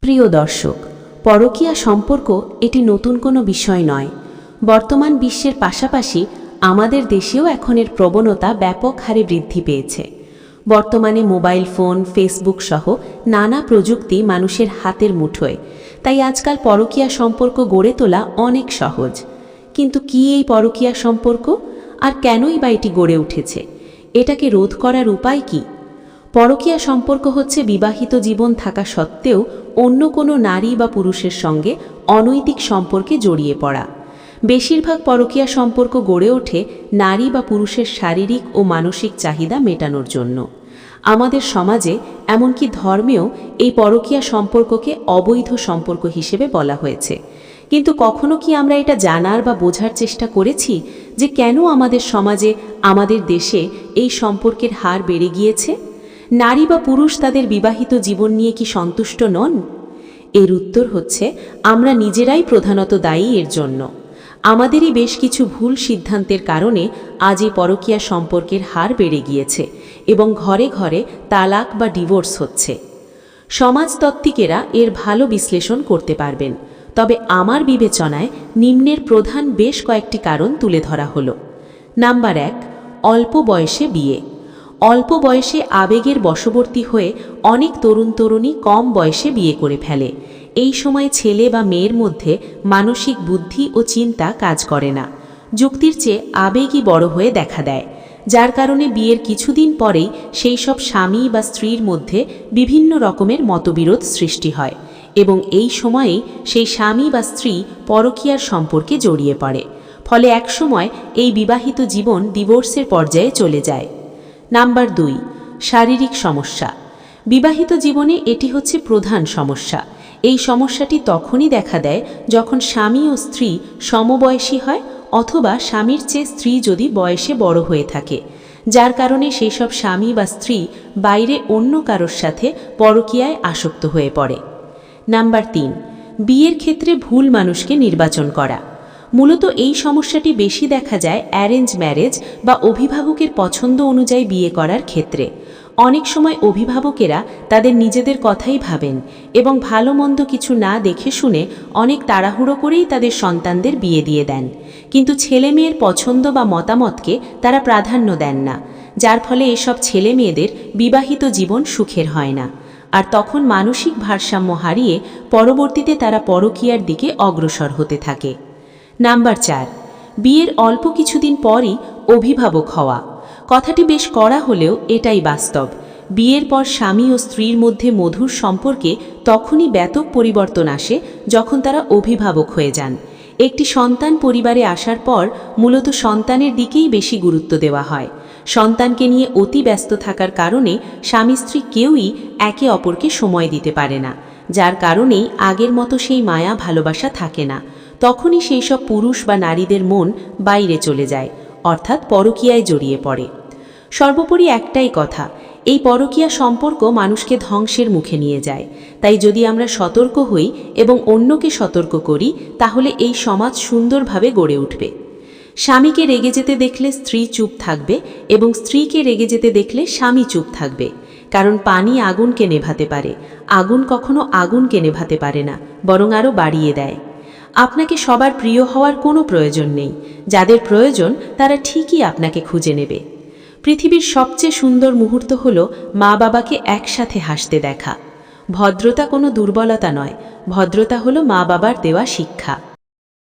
প্রিয় দর্শক, পরকীয়া সম্পর্ক এটি নতুন কোনো বিষয় নয়। বর্তমান বিশ্বের পাশাপাশি আমাদের দেশেও এখন এর প্রবণতা ব্যাপক হারে বৃদ্ধি পেয়েছে। বর্তমানে মোবাইল ফোন, ফেসবুক সহ নানা প্রযুক্তি মানুষের হাতের মুঠোয়, তাই আজকাল পরকীয়া সম্পর্ক গড়ে তোলা অনেক সহজ। কিন্তু কি এই পরকীয়া সম্পর্ক, আর কেনই বা এটি গড়ে উঠেছে? এটাকে রোধ করার উপায় কি? পরকীয়া সম্পর্ক হচ্ছে বিবাহিত জীবন থাকা সত্ত্বেও অন্য কোনো নারী বা পুরুষের সঙ্গে অনৈতিক সম্পর্কে জড়িয়ে পড়া। বেশিরভাগ পরকীয়া সম্পর্ক গড়ে ওঠে নারী বা পুরুষের শারীরিক ও মানসিক চাহিদা মেটানোর জন্য। আমাদের সমাজে, এমনকি ধর্মেও এই পরকীয়া সম্পর্ককে অবৈধ সম্পর্ক হিসেবে বলা হয়েছে। কিন্তু কখনো কি আমরা এটা জানার বা বোঝার চেষ্টা করেছি যে কেন আমাদের সমাজে, আমাদের দেশে এই সম্পর্কের হার বেড়ে গিয়েছে? নারী বা পুরুষ তাদের বিবাহিত জীবন নিয়ে কি সন্তুষ্ট নন? এর উত্তর হচ্ছে আমরা নিজেরাই প্রধানত দায়ী এর জন্য। আমাদেরই বেশ কিছু ভুল সিদ্ধান্তের কারণে আজ এই পরকীয়া সম্পর্কের হার বেড়ে গিয়েছে এবং ঘরে ঘরে তালাক বা ডিভোর্স হচ্ছে। সমাজতত্ত্বিকেরা এর ভালো বিশ্লেষণ করতে পারবেন, তবে আমার বিবেচনায় নিম্নের প্রধান বেশ কয়েকটি কারণ তুলে ধরা হলো। নাম্বার 1, অল্প বয়সে বিয়ে। অল্প বয়সে আবেগের বশবর্তী হয়ে অনেক তরুণ তরুণী কম বয়সে বিয়ে করে ফেলে। এই সময় ছেলে বা মেয়ের মধ্যে মানসিক বুদ্ধি ও চিন্তা কাজ করে না, যুক্তির চেয়ে আবেগই বড় হয়ে দেখা দেয়, যার কারণে বিয়ের কিছুদিন পরেই সেই সব স্বামী বা স্ত্রীর মধ্যে বিভিন্ন রকমের মতবিরোধ সৃষ্টি হয় এবং এই সময়েই সেই স্বামী বা স্ত্রী পরকীয়ার সম্পর্কে জড়িয়ে পড়ে। ফলে একসময় এই বিবাহিত জীবন ডিভোর্সের পর্যায়ে চলে যায়। নাম্বার 2, শারীরিক সমস্যা। বিবাহিত জীবনে এটি হচ্ছে প্রধান সমস্যা। এই সমস্যাটি তখনই দেখা দেয় যখন স্বামী ও স্ত্রী সমবয়সী হয় অথবা স্বামীর চেয়ে স্ত্রী যদি বয়সে বড় হয়ে থাকে, যার কারণে সেই সব স্বামী বা স্ত্রী বাইরে অন্য কারোর সাথে পরকীয়ায় আসক্ত হয়ে পড়ে। নাম্বার 3, বিয়ের ক্ষেত্রে ভুল মানুষকে নির্বাচন করা। মূলত এই সমস্যাটি বেশি দেখা যায় অ্যারেঞ্জ ম্যারেজ বা অভিভাবকের পছন্দ অনুযায়ী বিয়ে করার ক্ষেত্রে। অনেক সময় অভিভাবকেরা তাদের নিজেদের কথাই ভাবেন এবং ভালো মন্দ কিছু না দেখে শুনে অনেক তাড়াহুড়ো করেই তাদের সন্তানদের বিয়ে দিয়ে দেন, কিন্তু ছেলে মেয়ের পছন্দ বা মতামতকে তারা প্রাধান্য দেন না, যার ফলে এসব ছেলে মেয়েদের বিবাহিত জীবন সুখের হয় না, আর তখন মানসিক ভারসাম্য হারিয়ে পরবর্তীতে তারা পরকীয়ার দিকে অগ্রসর হতে থাকে। নাম্বার 4, বিয়ের অল্প কিছুদিন পরই অভিভাবক হওয়া। কথাটি বেশ কড়া হলেও এটাই বাস্তব। বিয়ের পর স্বামী ও স্ত্রীর মধ্যে মধুর সম্পর্কে তখনই ব্যাপক পরিবর্তন আসে যখন তারা অভিভাবক হয়ে যান। একটি সন্তান পরিবারে আসার পর মূলত সন্তানের দিকেই বেশি গুরুত্ব দেওয়া হয়। সন্তানকে নিয়ে অতি ব্যস্ত থাকার কারণে স্বামী স্ত্রী কেউই একে অপরকে সময় দিতে পারে না, যার কারণেই আগের মতো সেই মায়া ভালোবাসা থাকে না। তখনই সেই সব পুরুষ বা নারীদের মন বাইরে চলে যায়, অর্থাৎ পরকীয়ায় জড়িয়ে পড়ে। সর্বোপরি একটাই কথা, এই পরকীয়া সম্পর্ক মানুষকে ধ্বংসের মুখে নিয়ে যায়। তাই যদি আমরা সতর্ক হই এবং অন্যকে সতর্ক করি, তাহলে এই সমাজ সুন্দরভাবে গড়ে উঠবে। স্বামীকে রেগে যেতে দেখলে স্ত্রী চুপ থাকবে এবং স্ত্রীকে রেগে যেতে দেখলে স্বামী চুপ থাকবে, কারণ পানি আগুনকে নেভাতে পারে, আগুন কখনো আগুনকে নেভাতে পারে না, বরং আরও বাড়িয়ে দেয়। আপনাকে সবার প্রিয় হওয়ার কোনো প্রয়োজন নেই। যাদের প্রয়োজন তারা ঠিকই আপনাকে খুঁজে নেবে। পৃথিবীর সবচেয়ে সুন্দর মুহূর্ত হলো মা বাবাকে একসাথে হাসতে দেখা। ভদ্রতা কোনো দুর্বলতা নয়, ভদ্রতা হলো মা বাবার দেওয়া শিক্ষা।